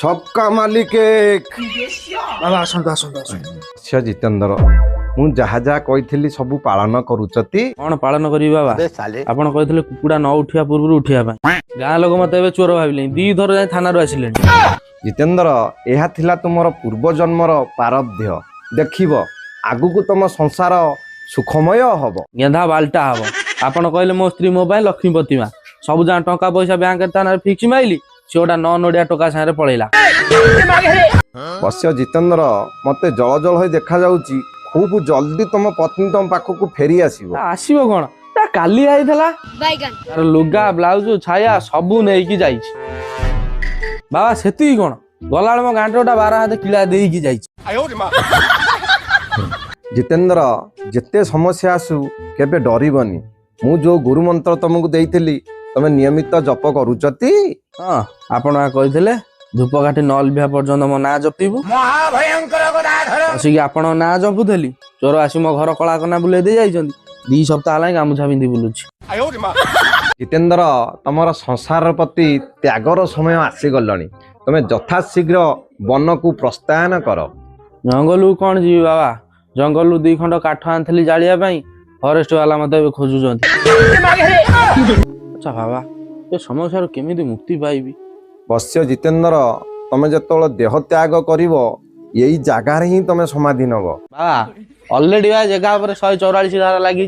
सबका मालिक एक बाबा आसନ୍ତୁ आसନ୍ତୁ आसନ୍ତୁ से जितेंद्र मु जहा जहा कही सब पालन करुचती कौन पालन करिବି बाबा ଆପଣ କହିଥିଲେ କୁକୁଡ଼ା ନ ଉଠିବା ପୂର୍ବରୁ ଉଠିବା ପାଇଁ ଗାଁ ଲୋକ ମତେ ଏବେ ଚୋର ଭାବିଲେଣି 2 ଥର ଯାଇ ଥାନାରୁ ଆସିଲେଣି जितेंद्र यह थिला तुमर पूर्व जन्मर पारब्ध्य देखिब आगुक तुम संसार सुखमय हब गेंधा बाल्टा हब ଆପଣ କହିଲେ ମୋ ସ୍ତ୍ରୀ ମୋ ପାଇଁ ଲକ୍ଷ୍ମୀ ପ୍ରତିମା ସବୁ ଯାଁ ଟଙ୍କା ପଇସା ବ୍ୟାଙ୍କରେ ଥାନାରେ ଫିକ୍ସ ମାଇଲି ସେ ଗୋଟା ନ ନଡ଼ିଆ ଟଙ୍କା ସାଙ୍ଗରେ ପଳେଇଲା बस्य जितेंद्र मते जल जल हो देखा जाउची खूब जल्दी तुम पत्नी तुम पाखक फेरी आसीबो ଆସିବ କଣ ତା କାଲି ଆଇଥିଲା ତାର ଲୁଗା ବ୍ଲାଉଜ ଛାୟା ସବୁ ନେଇକି ଯାଇଛି ବାବା ସେତିକି କଣ ଗଲାବେଳେ ମୋ ଗାଁରେ ଗୋଟା 12 ହାତ କିଳା ଦେଇକି ଯାଇଛି जितेंद्र जेते समस्या आसु केबे डरिबनी मु जो गुरु मंत्र तुमको देइथिली तमे नियमित जप करूचती ହଁ ଆପଣ କହିଥିଲେ ଧୂପକାଠି ନ ଲିଭିବା ପର୍ଯ୍ୟନ୍ତ ମୋ ନାଁ ଜପିବୁ ବସିକି ଆପଣ ନାଁ ଜପୁଥିଲି ଚୋର ଆସି ମୋ ଘର କଳା କନା ବୁଲେଇ ଦେଇ ଯାଇଛନ୍ତି 2 ସପ୍ତାହ ହେଲା ଗାମୁଛା ପିନ୍ଧି ବୁଲୁଛି जितेंद्र तमर संसार प्रति त्यागर समय आसीगलनी तमे यथाशीघ्र वन को प्रस्थान कर जंगलू कौन जीवी बाबा जंगलू 2 खंड काठ आनथली जालिया ପାଇଁ फॉरेस्ट वाला मते खोजुचंती अच्छा बाबा ए समस्या केमिति मुक्ति पाइबी बस्य जितेंद्र तमे जतोल देह त्याग करिवो यही जगार ही तमे समाधि नब बाबा ऑलरेडी जगह पर 144 धारा लगी